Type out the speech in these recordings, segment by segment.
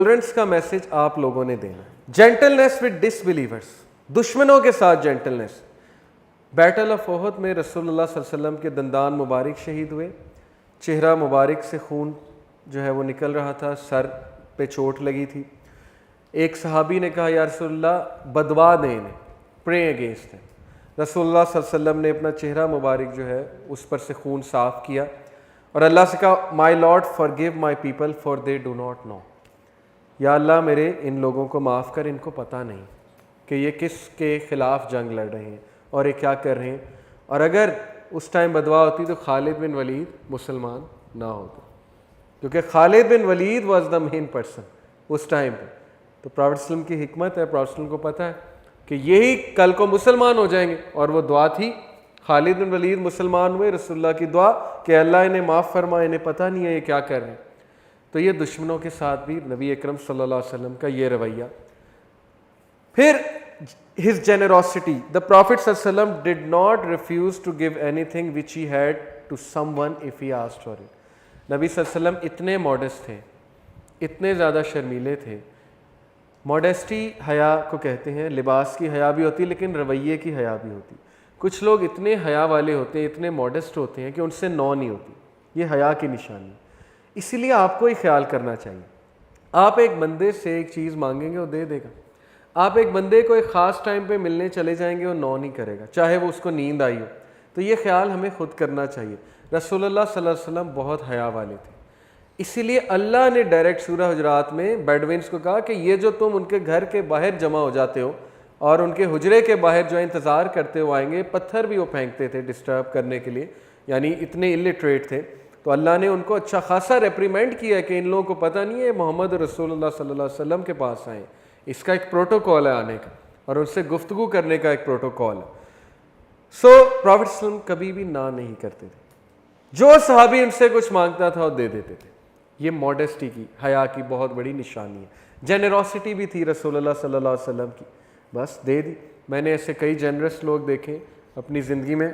Tolerance का message आप लोगों ने देना है। जेंटलनेस विद डिसबिलीवर्स, दुश्मनों के साथ जेंटलनेस। बैटल ऑफ ओहद में रसूलुल्लाह सल्लल्लाहु अलैहि वसल्लम के दंदान मुबारक शहीद हुए, चेहरा मुबारक से खून जो है वो निकल रहा था, सर पे चोट लगी थी। एक सहाबी ने कहा या रसूलुल्लाह बदवा दें इन्हें, प्रे अगेंस्ट हैं। रसूलुल्लाह सल्लल्लाहु अलैहि वसल्लम ने अपना चेहरा मुबारक जो है उस पर से खून साफ़ किया और अल्लाह से कहा my lord forgive my people for they do not know, या अल्लाह मेरे इन लोगों को माफ़ कर, इनको पता नहीं कि ये किस के ख़िलाफ़ जंग लड़ रहे हैं और ये क्या कर रहे हैं। और अगर उस टाइम बदवा होती तो खालिद बिन वलीद मुसलमान ना होता, क्योंकि Khalid bin Walid was the main person उस टाइम पे। तो प्रॉफेट सल्लम की हिकमत है, प्रॉफेट सल्लम को पता है कि यही कल को मुसलमान हो जाएंगे, और वो दुआ थी। खालिद बिन वलीद मुसलमान हुए, रसूलुल्लाह की दुआ कि अल्लाह इन्हें माफ़ फरमा, इन्हें पता नहीं है ये क्या कर रहे हैं। तो ये दुश्मनों के साथ भी नबी अकरम सल्लल्लाहु अलैहि वसल्लम का ये रवैया। फिर हिज जेनरोसिटी, द प्रॉफिट सल्लल्लाहु अलैहि वसल्लम did not refuse to give anything which he had to someone if he asked for it. नबी सल्लल्लाहु अलैहि वसल्लम इतने मॉडेस्ट थे, इतने ज़्यादा शर्मीले थे। मॉडेस्टी हया को कहते हैं, लिबास की हया भी होती है लेकिन रवैये की हया भी होती। कुछ लोग इतने हया वाले होते हैं, इतने मॉडेस्ट होते हैं कि उनसे नौ नहीं होती, ये हया की निशानी। इसीलिए आपको ही ख्याल करना चाहिए। आप एक बंदे से एक चीज़ मांगेंगे वो दे देगा, आप एक बंदे को एक ख़ास टाइम पे मिलने चले जाएंगे वो नौ नहीं करेगा, चाहे वो उसको नींद आई हो। तो ये ख्याल हमें खुद करना चाहिए। रसूलुल्लाह सल्लल्लाहु अलैहि वसल्लम बहुत हया वाले थे, इसीलिए अल्लाह ने डायरेक्ट सूरह हुजरात में बेडविन्स को कहा कि ये जो तुम उनके घर के बाहर जमा हो जाते हो और उनके हुजरे के बाहर जो इंतज़ार करते हो आएंगे, पत्थर भी वो फेंकते थे डिस्टर्ब करने के लिए, यानी इतने इलिटरेट थे। तो अल्लाह ने उनको अच्छा खासा रेप्रीमेंट किया कि इन लोगों को पता नहीं है मोहम्मद रसूलुल्लाह सल्लल्लाहु अलैहि वसल्लम के पास आए, इसका एक प्रोटोकॉल है आने का और उनसे गुफ्तगू करने का एक प्रोटोकॉल है। सो प्रॉफेट सल्लम कभी भी ना नहीं करते थे, जो सहाबी उनसे कुछ मांगता था वो दे देते थे। ये मॉडेस्टी की, हया की बहुत बड़ी निशानी है। जेनरोसिटी भी थी रसूलुल्लाह सल्लल्लाहु अलैहि वसल्लम की, बस दे दी। मैंने ऐसे कई जेनरस लोग देखे अपनी ज़िंदगी में,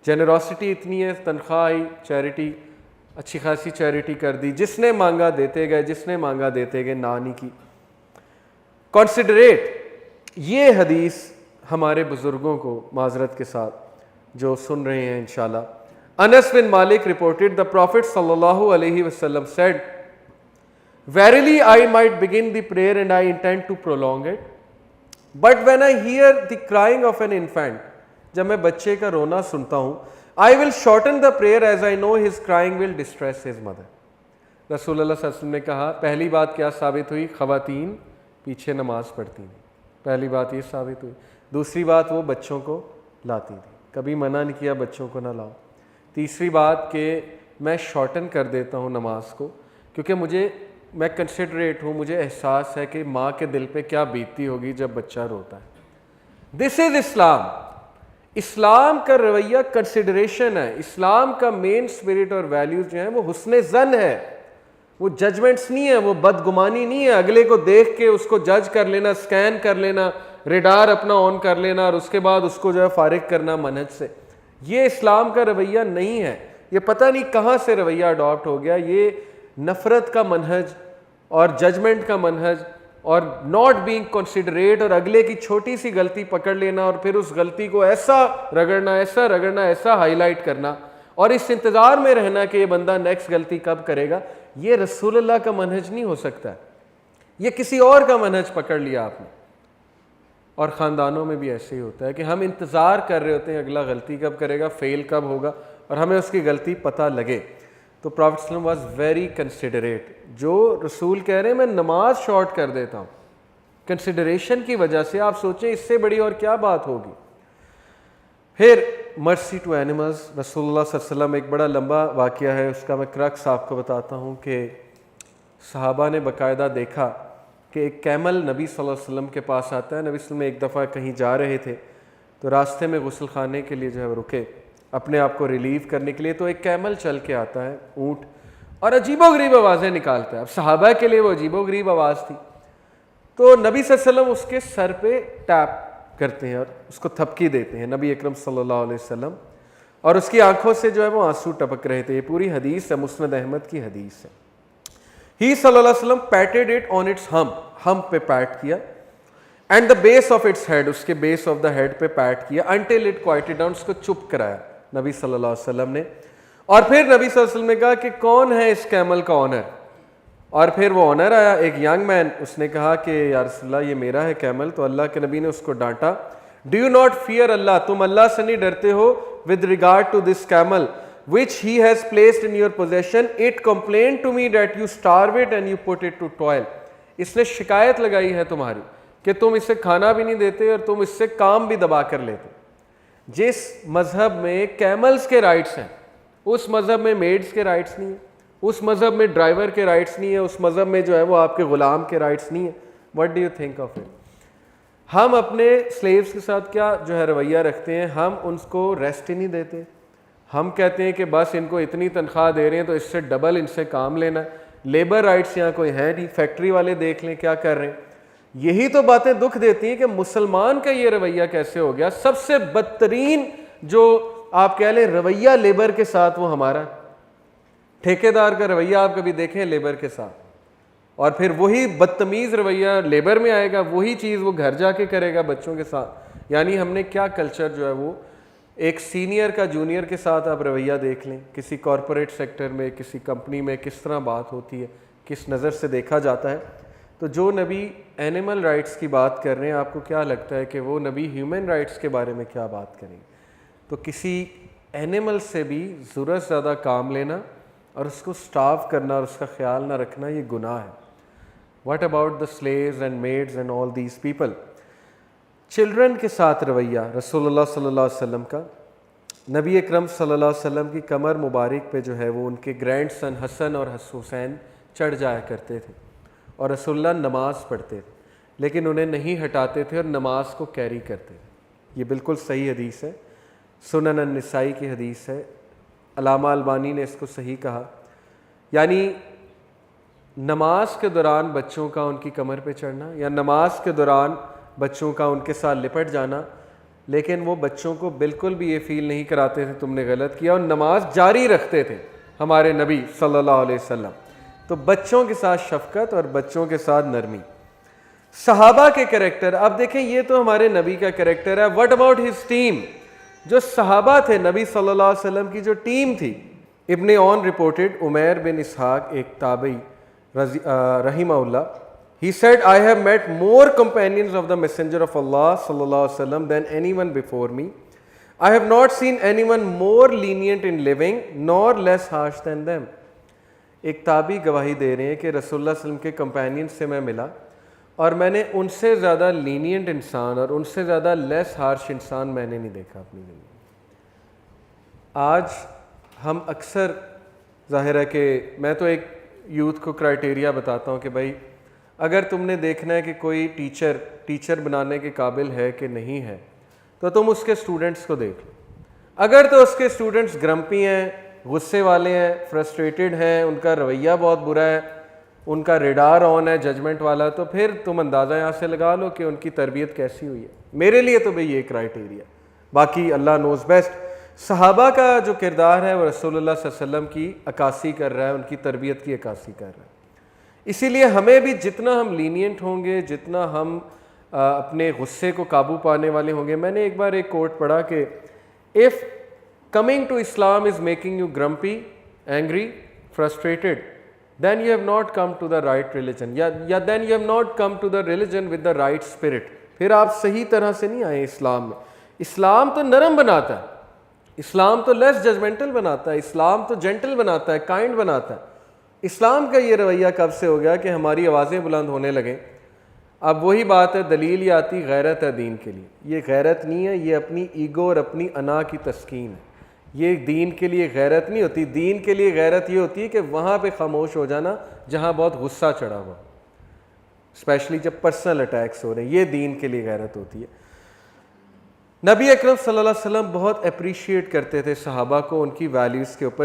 जेनरोसिटी इतनी है, तनख्वाह आई, चैरिटी, अच्छी खासी चैरिटी कर दी, जिसने मांगा देते गए, जिसने मांगा देते गए, ना नहीं की। कॉन्सिडरेट, ये हदीस हमारे बुज़ुर्गों को माजरत के साथ जो सुन रहे हैं इंशाल्लाह, अनस बिन मालिक रिपोर्टेड द प्रॉफिट सल्लल्लाहु अलैहि वसल्लम said verily I might begin the prayer and I intend to prolong it but when I hear the crying of an infant, जब मैं बच्चे का रोना सुनता हूं, I will shorten the prayer as I know his crying will distress his mother. रसूलुल्लाह सल्लल्लाहु अलैहि वसल्लम ने कहा, पहली बात क्या साबित हुई, ख़वातीन पीछे नमाज पढ़ती थी, पहली बात ये साबित हुई। दूसरी बात वो बच्चों को लाती थी, कभी मना नहीं किया बच्चों को ना लाओ। तीसरी बात कि मैं शॉर्टन कर देता हूँ नमाज को, क्योंकि मैं कंसिडरेट हूँ, मुझे एहसास है कि माँ के दिल पे क्या बीतती होगी जब बच्चा रोता है। दिस इज़ इस्लाम। इस्लाम का रवैया कंसिडरेशन है। इस्लाम का मेन स्पिरिट और वैल्यूज जो हैं वो हुस्न ज़न है, वो जजमेंट्स नहीं है, वो बदगुमानी नहीं है, अगले को देख के उसको जज कर लेना, स्कैन कर लेना, रेडार अपना ऑन कर लेना और उसके बाद उसको जो है फारिग करना मनहज से। ये इस्लाम का रवैया नहीं है। ये पता नहीं कहाँ से रवैया अडॉप्ट हो गया। ये नफ़रत का मनहज और जजमेंट का मनहज और नॉट बीइंग कंसिडरेट और अगले की छोटी सी गलती पकड़ लेना और फिर उस गलती को ऐसा रगड़ना, ऐसा रगड़ना, ऐसा हाईलाइट करना और इस इंतज़ार में रहना कि ये बंदा नेक्स्ट गलती कब करेगा। ये रसूलुल्लाह का मनहज नहीं हो सकता। ये किसी और का मनहज पकड़ लिया आपने। और ख़ानदानों में भी ऐसे ही होता है कि हम इंतज़ार कर रहे होते हैं अगला गलती कब करेगा, फेल कब होगा, और हमें उसकी गलती पता लगे। तो प्रॉफेट सल्लल्लाहु अलैहि वसल्लम वाज वेरी कंसिडरेट। जो रसूल कह रहे हैं मैं नमाज शॉर्ट कर देता हूँ, कंसिडरेशन की वजह से। आप सोचें इससे बड़ी और क्या बात होगी। फिर मर्सी टू एनिमल्स, रसूलुल्लाह सल्लल्लाहु अलैहि वसल्लम, एक बड़ा लंबा वाक़या है, उसका मैं क्रक्स आपको बताता हूँ कि सहाबा ने बाकायदा देखा कि एक कैमल नबी सल्लल्लाहु अलैहि वसल्लम के पास आता है। नबी सल्लल्लाहु अलैहि वसल्लम एक दफ़ा कहीं जा रहे थे तो रास्ते में गुस्ल खाने के लिए जो है वो रुके अपने आप को रिलीव करने के लिए। तो एक कैमल चल के आता है, ऊँट, और अजीबोगरीब आवाज़ें निकालता है। अब सहाबा के लिए वो अजीबोगरीब आवाज़ थी। तो नबी सल्लल्लाहु अलैहि वसल्लम उसके सर पे टैप करते हैं और उसको थपकी देते हैं, नबी अकरम सल्लल्लाहु अलैहि वसल्लम, और उसकी आंखों से जो है वो आंसू टपक रहे थे। ये पूरी हदीस है, मुस्नद अहमद की हदीस है। He sallallahu alaihi wasallam patted it on its hump पे pat किया, and the base of its head, उसके base of the head पे pat किया, until it quieted down, उसको चुप कराया नबी सल्लल्लाहु अलैहि वसल्लम ने। और फिर नबी सल्लल्लाहु अलैहि वसल्लम ने कहा कि कौन है इस कैमल का ऑनर, और फिर वो ऑनर आया, एक यंग मैन, उसने कहा कि या रसूलल्लाह ये मेरा है कैमल। तो अल्लाह के नबी ने उसको डांटा, do you not fear Allah, तुम अल्लाह से नहीं डरते हो, with regard to this camel which he has placed in your possession, it complained to me that you starve it and you put it to toil. इसने शिकायत लगाई है तुम्हारी कि तुम इसे खाना भी नहीं देते और तुम इससे काम भी दबा कर लेते। जिस मजहब में कैमल्स के राइट्स हैं उस मजहब में मेड्स के राइट्स नहीं है, उस मजहब में ड्राइवर के राइट्स नहीं है, उस मजहब में जो है वो आपके गुलाम के राइट्स नहीं है। What do you think of it? हम अपने स्लेव्स के साथ क्या जो है रवैया रखते हैं, हम उनको रेस्ट ही नहीं देते। हम कहते हैं कि बस इनको इतनी तनख्वाह दे रहे हैं तो इससे डबल इनसे काम लेना है। लेबर राइट्स यहाँ कोई है नहीं, फैक्ट्री वाले देख लें क्या कर रहे हैं। यही तो बातें दुख देती हैं कि मुसलमान का ये रवैया कैसे हो गया। सबसे बदतरीन जो आप कह लें रवैया लेबर के साथ वो हमारा, ठेकेदार का रवैया आप कभी देखें लेबर के साथ, और फिर वही बदतमीज़ रवैया लेबर में आएगा, वही चीज़ वो घर जाके करेगा बच्चों के साथ। यानी हमने क्या कल्चर जो है वो, एक सीनियर का जूनियर के साथ आप रवैया देख लें, किसी कॉरपोरेट सेक्टर में, किसी कंपनी में किस तरह बात होती है, किस नज़र से देखा जाता है। तो जो नबी एनिमल राइट्स की बात कर रहे हैं, आपको क्या लगता है कि वो नबी ह्यूमन राइट्स के बारे में क्या बात करेंगे? तो किसी एनिमल से भी ज़रूरत ज़्यादा काम लेना और उसको स्टार्व करना और उसका ख्याल ना रखना, ये गुनाह है। What about the slaves and maids and all these people? Children के साथ रवैया रसूलुल्लाह सल्लल्लाहु अलैहि वसल्लम का, नबी अकरम सल्लल्लाहु अलैहि वसल्लम की कमर मुबारक पे जो है वो उनके ग्रैंड सन हसन और हुसैन चढ़ जाया करते थे और रसूलुल्लाह नमाज पढ़ते थे, लेकिन उन्हें नहीं हटाते थे और नमाज को कैरी करते थे। ये बिल्कुल सही हदीस है, सुनन अन-निसाई की हदीस है, अल्लामा अलबानी ने इसको सही कहा। यानी नमाज के दौरान बच्चों का उनकी कमर पे चढ़ना या नमाज के दौरान बच्चों का उनके साथ लिपट जाना, लेकिन वो बच्चों को बिल्कुल भी ये फील नहीं कराते थे तुमने गलत किया, और नमाज जारी रखते थे हमारे नबी सल्लल्लाहु अलैहि वसल्लम। तो बच्चों के साथ शफकत और बच्चों के साथ नरमी। सहाबा के कैरेक्टर, अब देखें ये तो हमारे नबी का कैरेक्टर है। What about his team? जो सहाबा थे, नबी सल्लल्लाहु अलैहि वसल्लम की जो टीम थी, इब्ने ऑन रिपोर्टेड उमैर बिन इसहाक एक Tabei रहिमहुल्लाह, he said, I have met more companions of the messenger of Allah sallallahu alaihi wasallam than anyone before me. I have not seen anyone more lenient in living nor less harsh than them. एक ताबी गवाही दे रहे हैं कि रसूलुल्लाह सल्लल्लाहु अलैहि वसल्लम के कंपेनियन से मैं मिला और मैंने उनसे ज़्यादा लीनियंट इंसान और उनसे ज़्यादा लेस हार्श इंसान मैंने नहीं देखा अपनी ज़िंदगी। आज हम अक्सर, ज़ाहिर है कि मैं तो एक यूथ को क्राइटेरिया बताता हूँ कि भाई अगर तुमने देखना है कि कोई टीचर बनाने के काबिल है कि नहीं है, तो तुम उसके स्टूडेंट्स को देख लो। अगर तो उसके स्टूडेंट्स ग्रम्पी हैं, गुस्से वाले हैं, फ्रस्ट्रेटेड हैं, उनका रवैया बहुत बुरा है, उनका रेडार ऑन है जजमेंट वाला, तो फिर तुम अंदाज़ा यहाँ से लगा लो कि उनकी तरबियत कैसी हुई है। मेरे लिए तो भाई ये क्राइटेरिया, बाकी अल्लाह नोज़ बेस्ट। सहाबा का जो किरदार है वो रसूलुल्लाह सल्लल्लाहु अलैहि वसल्लम की अक्कासी कर रहा है, उनकी तरबियत की अक्कासी कर रहा है। इसीलिए हमें भी जितना हम लीनियंट होंगे, जितना हम अपने गुस्से को काबू पाने वाले होंगे। मैंने एक बार एक कोट पढ़ा कि if coming to Islam is making you grumpy, angry, frustrated, then you have not come to the right religion, या then you have not come to the religion with the right spirit। फिर आप सही तरह से नहीं आए इस्लाम में। इस्लाम तो नरम बनाता है, इस्लाम तो लेस जजमेंटल बनाता है, इस्लाम तो जेंटल बनाता है, काइंड बनाता है। इस्लाम का ये रवैया कब से हो गया कि हमारी आवाज़ें बुलंद होने लगें? अब वही बात है, दलील ये आती गैरत है दीन के लिए। ये गैरत नहीं है, ये अपनी ईगो और अपनी अना की तस्कीन है। ये दीन के लिए गैरत नहीं होती। दीन के लिए गैरत ये होती है कि वहाँ पे खामोश हो जाना जहाँ बहुत गुस्सा चढ़ा हुआ, स्पेशली जब पर्सनल अटैक्स हो रहे हैं, ये दीन के लिए गैरत होती है। नबी अकरम सल्लल्लाहु अलैहि वसल्लम बहुत अप्रिशिएट करते थे सहाबा को, उनकी वैल्यूज़ के ऊपर।